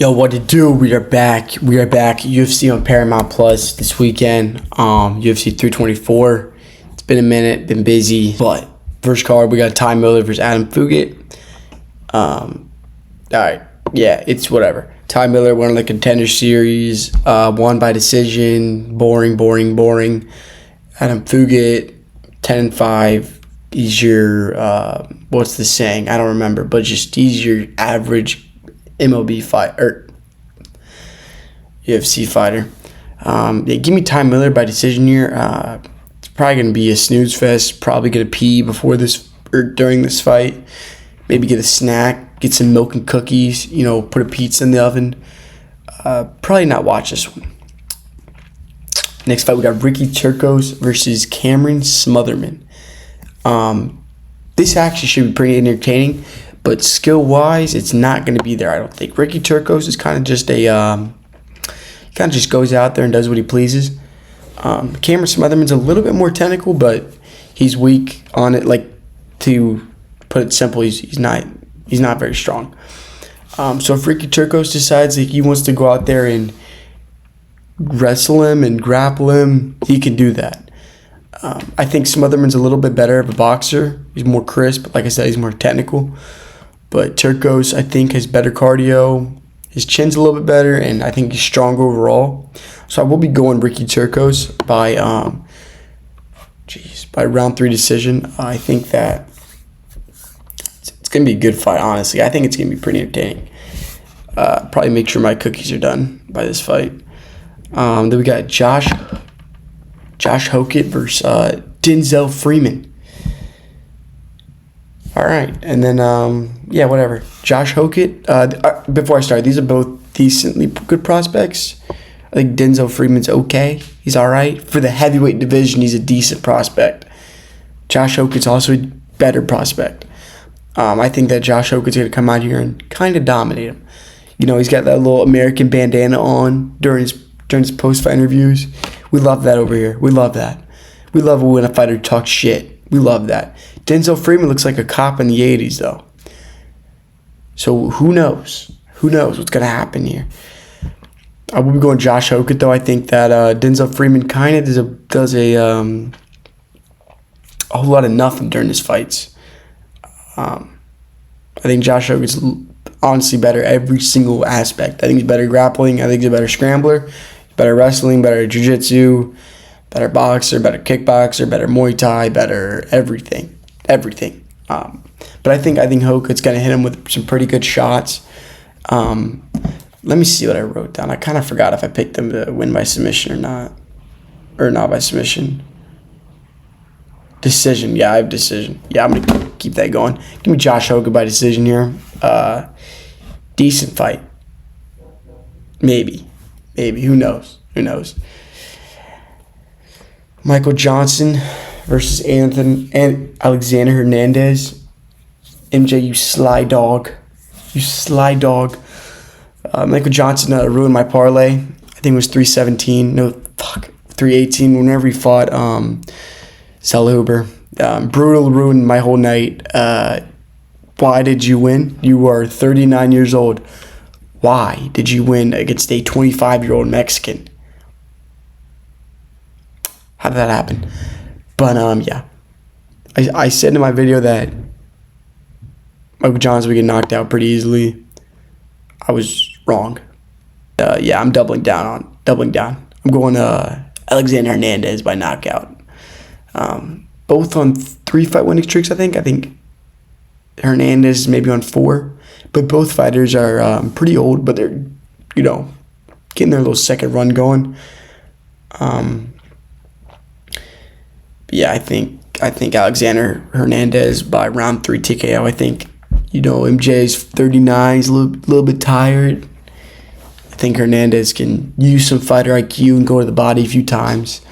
Yo, what to do? We are back. We are back. UFC on Paramount Plus this weekend. UFC 324. It's been a minute, been busy. But first card, we got Ty Miller versus Adam Fugit. Alright. Yeah, it's whatever. Ty Miller won the Contender Series, won by decision. Boring. Adam Fugit, 10-5. He's your what's the saying? I don't remember, but just he's your average MLB fight or UFC fighter. Give me Ty Miller by decision here. It's probably gonna be a snooze fest. Probably gonna pee before this or during this fight. Maybe get a snack, get some milk and cookies. Put a pizza in the oven. Probably not watch this one. Next fight we got Ricky Turcos versus Cameron Smotherman. This actually should be pretty entertaining, but skill-wise, it's not going to be there, I don't think. Ricky Turcos is kind of just just goes out there and does what he pleases. Cameron Smotherman's a little bit more technical, but he's weak on it. Like, to put it simple, he's not very strong. So if Ricky Turcos decides that he wants to go out there and wrestle him and grapple him, he can do that. I think Smotherman's a little bit better of a boxer. He's more crisp. Like I said, he's more technical. But Turcos, I think, has better cardio. His chin's a little bit better, and I think he's stronger overall. So I will be going Ricky Turcos by round 3 decision. I think that it's going to be a good fight, honestly. I think it's going to be pretty entertaining. Probably make sure my cookies are done by this fight. Then we got Josh Hokett versus Denzel Freeman. All right, and then whatever. Josh Hokett. Before I start, these are both decently good prospects. I think Denzel Freeman's okay. He's all right for the heavyweight division. He's a decent prospect. Josh Hokett's also a better prospect. I think that Josh Hokett's going to come out here and kind of dominate him. He's got that little American bandana on during his post-fight interviews. We love that over here. We love that. We love it when a fighter talks shit. We love that. Denzel Freeman looks like a cop in the 80s, though. So who knows? Who knows what's going to happen here? I will be going Josh Hokett, though. I think that Denzel Freeman kind of does a whole lot of nothing during his fights. I think Josh Hokett's honestly better every single aspect. I think he's better grappling. I think he's a better scrambler, better wrestling, better jiu-jitsu, better boxer, better kickboxer, better Muay Thai, better everything. But I think Hokett's going to hit him with some pretty good shots. Let me see what I wrote down. I kind of forgot if I picked them to win by submission or not. Or not by submission. Decision. Yeah, I have decision. Yeah, I'm going to keep that going. Give me Josh Hokett by decision here. Decent fight. Maybe. Who knows? Michael Johnson versus Alexander Hernandez. MJ, you sly dog. Michael Johnson ruined my parlay. I think it was 317. 318. Whenever he fought Silva. Brutal, ruined my whole night. Why did you win? You are 39 years old. Why did you win against a 25-year-old Mexican? How did that happen? But, I said in my video that Michael Johnson would get knocked out pretty easily. I was wrong. I'm doubling down. I'm going Alexander Hernandez by knockout. Both on 3-fight winning streaks, I think. I think Hernandez is maybe on 4. But both fighters are pretty old, but they're, getting their little second run going. I think Alexander Hernandez by round 3 TKO. I think, MJ's 39. He's a little bit tired. I think Hernandez can use some fighter IQ and go to the body a few times,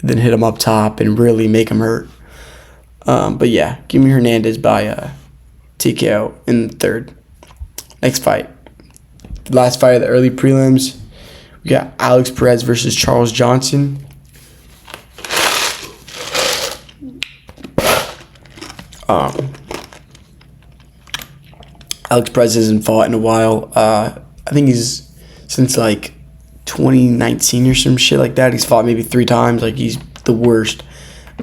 then hit him up top and really make him hurt. Give me Hernandez by TKO in the 3rd. Next fight. The last fight of the early prelims. We got Alex Perez versus Charles Johnson. Alex Perez hasn't fought in a while. I think he's since like 2019 or some shit like that. He's fought maybe 3 times. Like, he's the worst.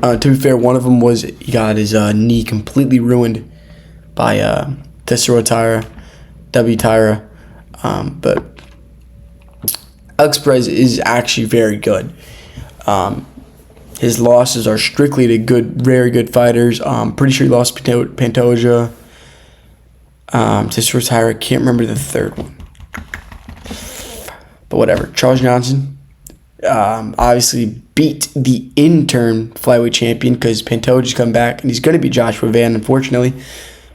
To be fair, one of them was he got his knee completely ruined by Tesoro Taira, W Taira. But Alex Perez is actually very good. His losses are strictly to very good fighters. Pretty sure he lost Pantoja. Tesoro Taira, can't remember the third one. But whatever. Charles Johnson obviously beat the interim flyweight champion because Pantoja's come back, and he's going to beat Joshua Van, unfortunately.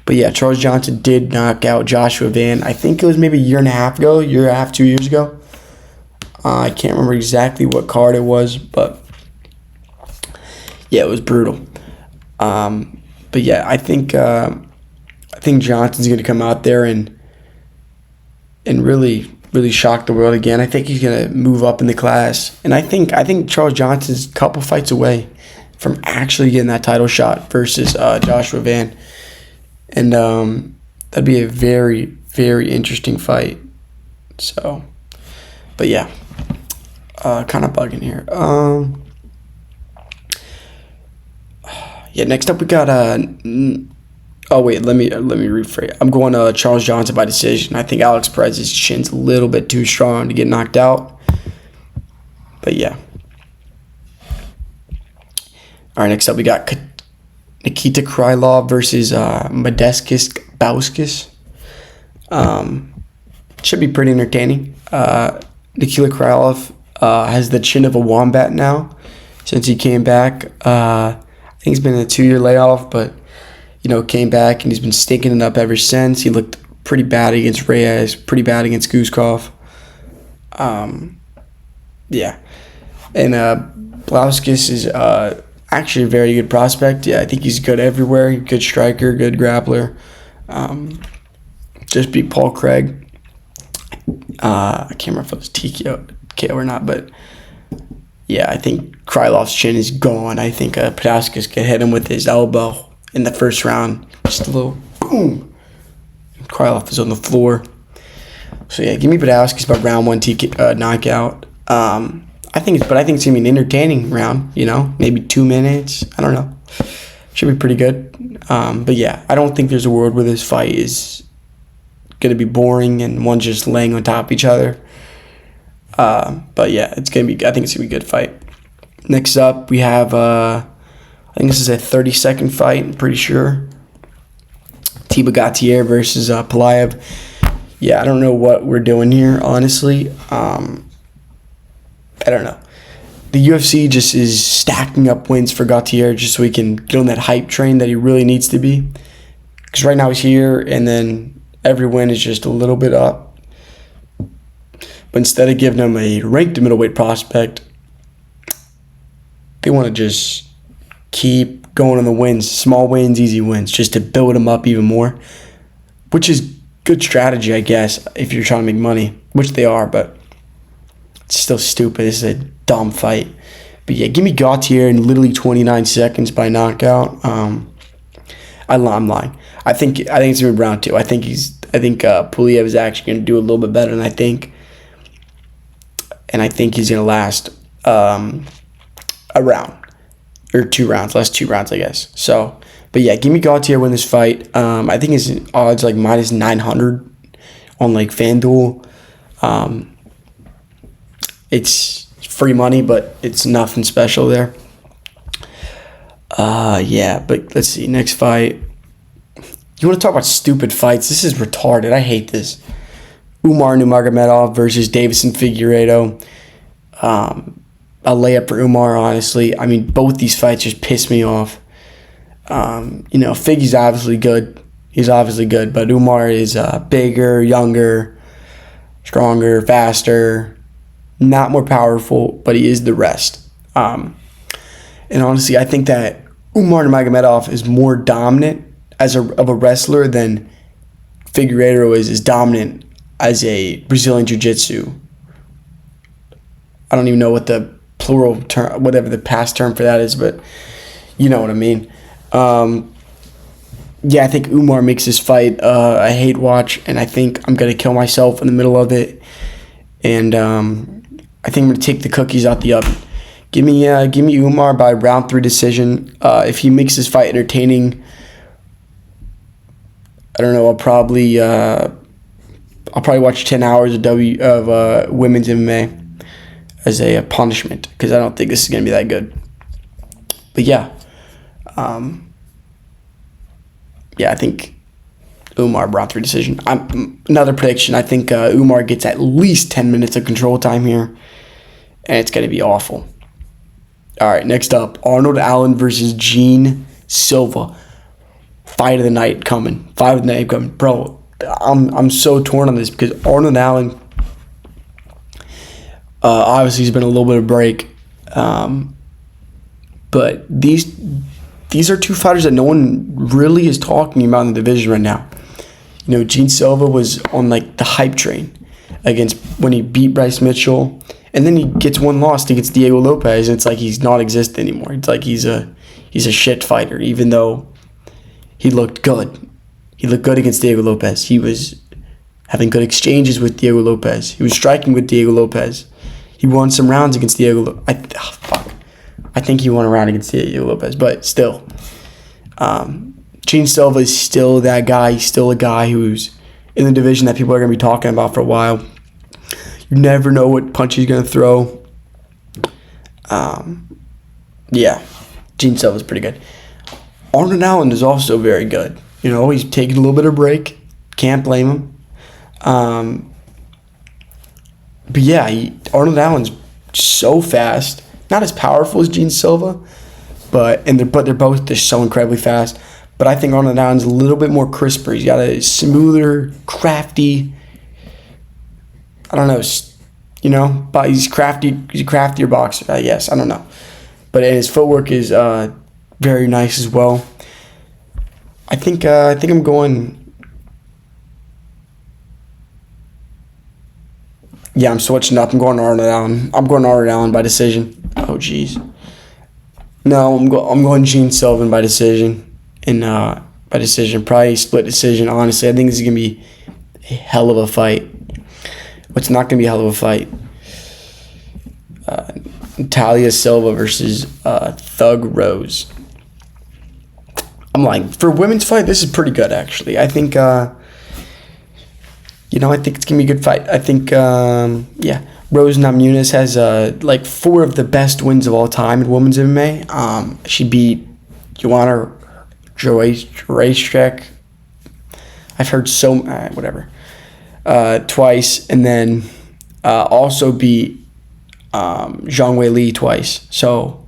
But yeah, Charles Johnson did knock out Joshua Van. I think it was maybe a year and a half ago, 2 years ago. I can't remember exactly what card it was, but yeah, it was brutal. But yeah, I think Johnson's going to come out there and really shock the world again. I think he's going to move up in the class, and I think Charles Johnson's a couple fights away from actually getting that title shot versus Joshua Van. And that'd be a very, very interesting fight. So, but yeah, kind of bugging here. Yeah, next up we got oh wait, let me rephrase. I'm going Charles Johnson by decision. I think Alex Perez's chin's a little bit too strong to get knocked out. But yeah. All right, next up we got Nikita Krylov versus Modestas Bauskas. Should be pretty entertaining. Nikita Krylov has the chin of a wombat now since he came back. I think he's been in a 2-year layoff, but came back and he's been stinking it up ever since. He looked pretty bad against Reyes, pretty bad against Guzkov. Yeah. And Bauskas is actually a very good prospect. Yeah, I think he's good everywhere. Good striker, good grappler. Just beat Paul Craig. I can't remember if it was TKO or not, but yeah, I think Krylov's chin is gone. I think Podolskis could hit him with his elbow in the first round. Just a little boom. Krylov is on the floor. So yeah, give me Podolskis by round 1 knockout. I think it's gonna be an entertaining round. Maybe 2 minutes. I don't know. Should be pretty good. But yeah, I don't think there's a world where this fight is gonna be boring and one just laying on top of each other. But yeah, I think it's gonna be a good fight. Next up, we have I think this is a 30-second fight. I'm pretty sure. Tiba Gautier versus Pelaev. Yeah, I don't know what we're doing here, honestly. I don't know. The UFC just is stacking up wins for Gautier just so he can get on that hype train that he really needs to be. Because right now he's here, and then every win is just a little bit up. But instead of giving him a ranked middleweight prospect, they want to just keep going on the wins, small wins, easy wins, just to build him up even more, which is good strategy, I guess, if you're trying to make money, which they are, but it's still stupid. This is a dumb fight. But yeah, give me Gautier in literally 29 seconds by knockout. I'm lying. I think it's gonna be round 2. I think Pulev is actually gonna do a little bit better than I think, and I think he's gonna last a round or 2 rounds, last 2 rounds, I guess. So, but yeah, give me Gautier win this fight. I think his odds like minus 900 on like FanDuel. It's free money, but it's nothing special there. Yeah, but let's see. Next fight. You want to talk about stupid fights? This is retarded. I hate this. Umar Nurmagomedov versus Davison Figueiredo. A layup for Umar, honestly. I mean, both these fights just piss me off. Figgy's obviously good. He's obviously good, but Umar is bigger, younger, stronger, faster. Not more powerful, but he is the rest. And honestly, I think that Umar Nurmagomedov is more dominant of a wrestler than Figueiredo is dominant as a Brazilian Jiu-Jitsu. I don't even know what the plural term, whatever the past term for that is, but you know what I mean. yeah, I think Umar makes this fight a hate watch, and I think I'm gonna kill myself in the middle of it. And I think I'm gonna take the cookies out the oven. Give me Umar by round 3 decision. If he makes this fight entertaining, I don't know. I'll probably watch 10 hours of women's MMA as a punishment, because I don't think this is gonna be that good. But yeah, I think Umar round 3 decision. Another prediction. I think Umar gets at least 10 minutes of control time here, and it's gonna be awful. All right, next up, Arnold Allen versus Gene Silva. Fight of the night coming. Bro, I'm so torn on this, because Arnold Allen, obviously, he's been a little bit of break. But these are two fighters that no one really is talking about in the division right now. You know, Gene Silva was on like the hype train when he beat Bryce Mitchell, and then he gets one loss against Diego Lopez, and it's like he's not existent anymore. It's like he's a shit fighter, even though he looked good. He looked good against Diego Lopez. He was having good exchanges with Diego Lopez. He was striking with Diego Lopez. He won some rounds against Diego Lopez. I think he won a round against Diego Lopez, but still. Gene Silva is still that guy. He's still a guy who's in the division that people are going to be talking about for a while. You never know what punch he's going to throw. Yeah, Gene Silva's pretty good. Arnold Allen is also very good. You know, he's taking a little bit of break. Can't blame him. But yeah, Arnold Allen's so fast. Not as powerful as Gene Silva, but they're both just so incredibly fast. But I think Arnold Allen's a little bit more crisper. He's got a smoother, crafty. I don't know, but he's crafty. He's a craftier boxer, I guess. I don't know, but his footwork is very nice as well. I think I'm going. Yeah, I'm switching up. I'm going Arnold Allen. I'm going Arnold Allen by decision. Oh, jeez. No, I'm going Gene Silva by decision. By decision, probably split decision. Honestly, I think this is gonna be a hell of a fight. What's not gonna be a hell of a fight? Natalia Silva versus Thug Rose. I'm like, for a women's fight, this is pretty good actually. I think. I think it's gonna be a good fight. I think, Rose Namajunas has 4 of the best wins of all time in women's MMA. She beat Joanna Jędrzejczyk. I've heard twice, and then also beat Zhang Weili twice. So,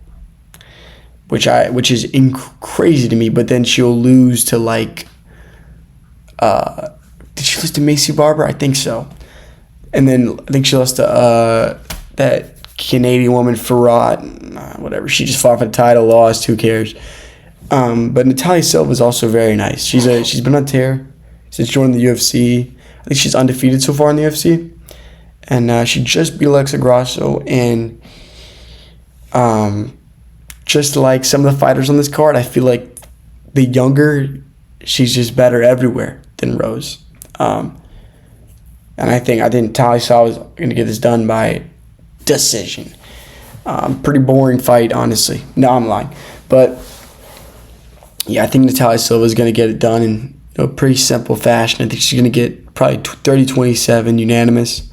which is crazy to me. But then she'll lose to did she lose to Macy Barber? I think so. And then I think she lost to that Canadian woman, Farad. Whatever. She just fought for the title, lost. Who cares? But Natalia Silva is also very nice. She's been on tear since joining the UFC. I think she's undefeated so far in the UFC. And she just beat Alexa Grasso. And just like some of the fighters on this card, I feel like the younger, she's just better everywhere than Rose. And I think Natalia Silva was going to get this done by decision. Pretty boring fight, honestly. No, I'm lying. But yeah, I think Natalia Silva is going to get it done in a pretty simple fashion. I think she's going to get probably 30-27 unanimous.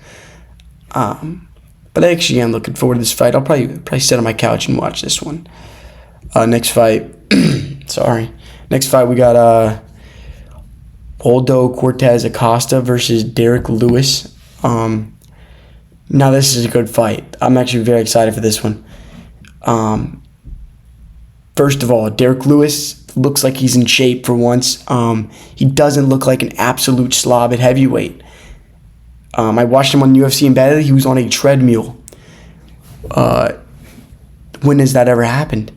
But actually, I'm looking forward to this fight. I'll probably sit on my couch and watch this one. Next fight. Next fight, we got Aldo Cortez Acosta versus Derek Lewis. Now, this is a good fight. I'm actually very excited for this one. First of all, Derek Lewis looks like he's in shape for once. He doesn't look like an absolute slob at heavyweight. I watched him on UFC Embedded. He was on a treadmill. When has that ever happened?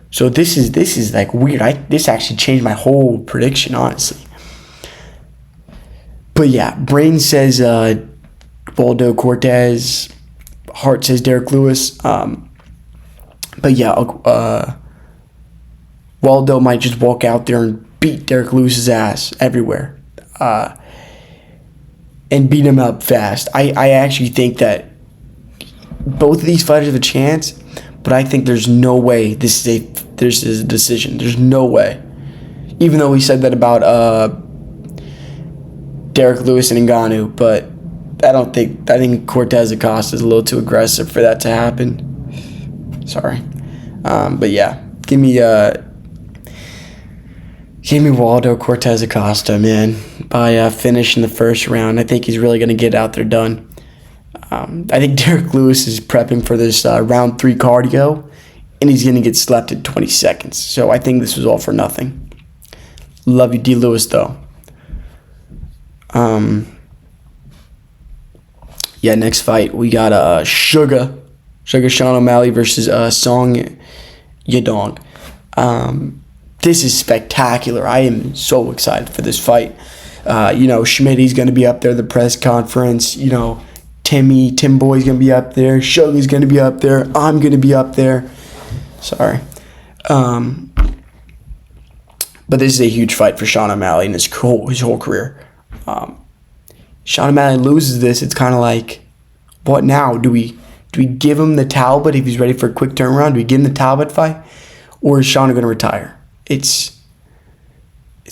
So this is like weird. This actually changed my whole prediction, honestly. But yeah, Brain says Aldo Cortez. Heart says Derek Lewis. But yeah, Waldo might just walk out there and beat Derek Lewis's ass everywhere, and beat him up fast. I actually think that both of these fighters have a chance, but I think there's no way this is a decision. There's no way. Even though we said that about Derek Lewis and Ngannou, but I think Cortez Acosta is a little too aggressive for that to happen. Sorry. But yeah, give me Waldo Cortez Acosta, man, by finishing the first round. I think he's really going to get out there done. I think Derek Lewis is prepping for this round 3 cardio, and he's going to get slept in 20 seconds. So I think this was all for nothing. Love you, D. Lewis, though. Yeah, next fight, we got Sugar Sean O'Malley versus Song Yadong. This is spectacular. I am so excited for this fight. Schmitty's going to be up there at the press conference. Tim Boy's going to be up there. Sugar's going to be up there. I'm going to be up there. Sorry. But this is a huge fight for Sean O'Malley in his whole career. Sean O'Malley loses this, it's kind of like, what now? Do we give him the Talbot if he's ready for a quick turnaround? Do we give him the Talbot fight? Or is Sean going to retire? It's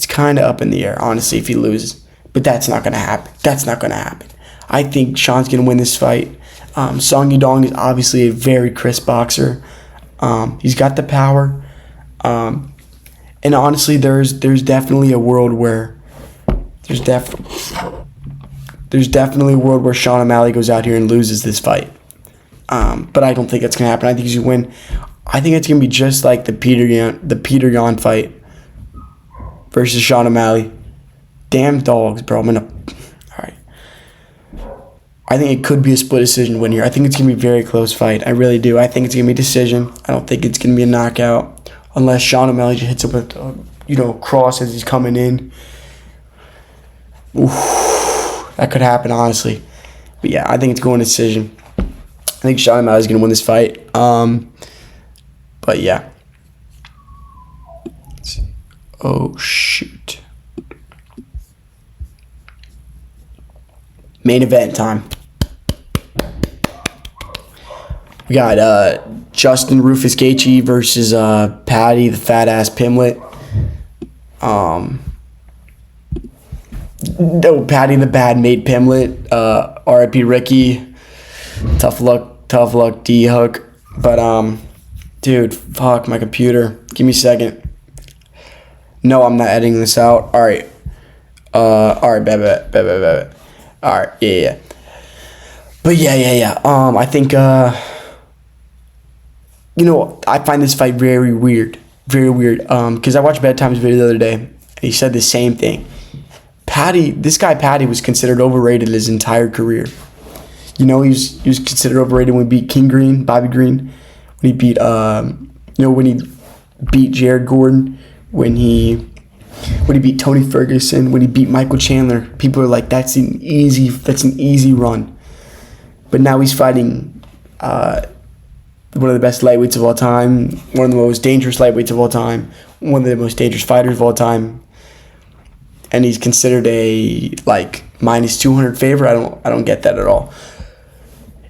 kind of up in the air, honestly, if he loses. But that's not going to happen. I think Sean's going to win this fight. Song Yadong is obviously a very crisp boxer. He's got the power. And honestly, there's definitely a world where Sean O'Malley goes out here and loses this fight. But I don't think that's gonna happen. I think he's gonna win. I think it's gonna be just like the Peter Yan fight versus Sean O'Malley. Damn dogs, bro. All right. I think it could be a split decision win here. I think it's gonna be a very close fight. I really do. I think it's gonna be a decision. I don't think it's gonna be a knockout. Unless Sean O'Malley just hits up with, cross as he's coming in. Oof, that could happen, honestly. But yeah, I think it's going to decision. I think Sean O'Malley's going to win this fight. But yeah. Oh, shoot. Main event time. We got Justin Rufus Gaethje versus Patty the fat ass Pimlet. No, Patty the bad mate Pimlet. R.I.P. Ricky. Tough luck D Hook. But dude, fuck my computer. Give me a second. No, I'm not editing this out. All right. Bet. All right. Yeah. But yeah. I think. I find this fight very weird. Because I watched Bedtime's video the other day, and he said the same thing. This guy Patty was considered overrated his entire career. He was considered overrated when he beat Bobby Green, when he beat when he beat Jared Gordon, when he beat Tony Ferguson, when he beat Michael Chandler. People are like, that's an easy run. But now he's fighting one of the best lightweights of all time, one of the most dangerous lightweights of all time, one of the most dangerous fighters of all time, and he's considered a minus 200 favorite. I don't get that at all.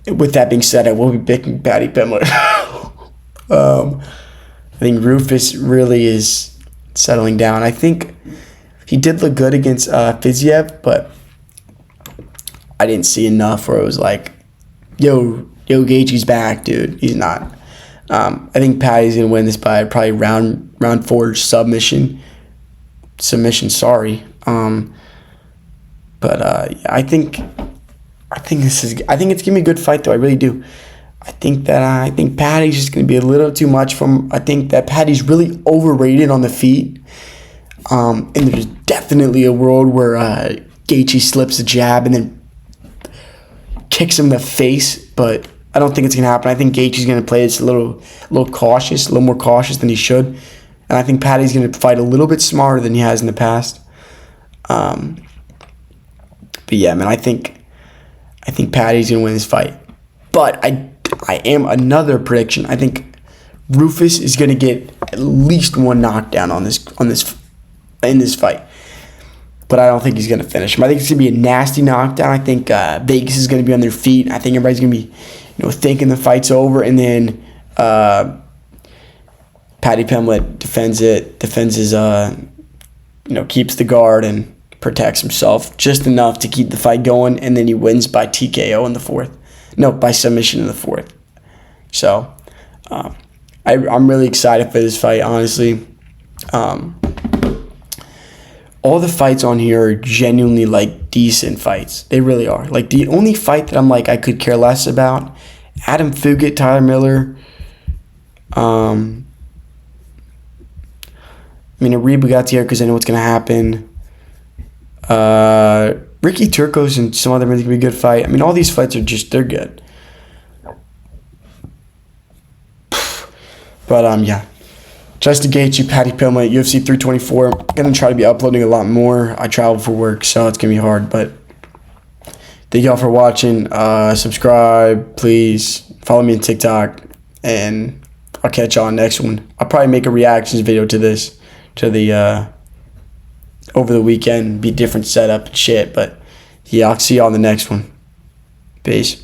With that being said, I will be picking Patty Pimlet. I think Rufus really is settling down. I think he did look good against Fiziev, but I didn't see enough where it was like, yo, Gaethje's back, dude. He's not. I think Patty's gonna win this by probably round 4 submission. Sorry. Yeah, I think it's gonna be a good fight though. I really do. I think Patty's just gonna be a little too much from. I think that Patty's really overrated on the feet. And there's definitely a world where Gaethje slips a jab and then kicks him in the face, but I don't think it's gonna happen. I think Gaethje's gonna play this a little cautious, a little more cautious than he should, and I think Patty's gonna fight a little bit smarter than he has in the past. But yeah, man, I think Patty's gonna win this fight. But I am another prediction. I think Rufus is gonna get at least one knockdown on this in this fight. But I don't think he's going to finish him. I think it's going to be a nasty knockdown. I think Vegas is going to be on their feet. I think everybody's going to be, thinking the fight's over. And then Paddy Pimblett defends his, keeps the guard and protects himself just enough to keep the fight going. And then he wins by TKO in the fourth. No, by submission in the fourth. So I'm really excited for this fight, honestly. All the fights on here are genuinely, decent fights. They really are. The only fight that I'm I could care less about, Adam Fugit, Tyler Miller. Ariba got here because I know what's going to happen. Ricky Turcos and some other really going to be a good fight. All these fights are they're good. But, yeah. Justin Gaethje, Paddy Pimblett, UFC 324. I'm going to try to be uploading a lot more. I travel for work, so it's going to be hard. But thank y'all for watching. Subscribe, please. Follow me on TikTok. And I'll catch y'all on the next one. I'll probably make a reactions video to this. To the over the weekend. Be different setup and shit. But yeah, I'll see y'all on the next one. Peace.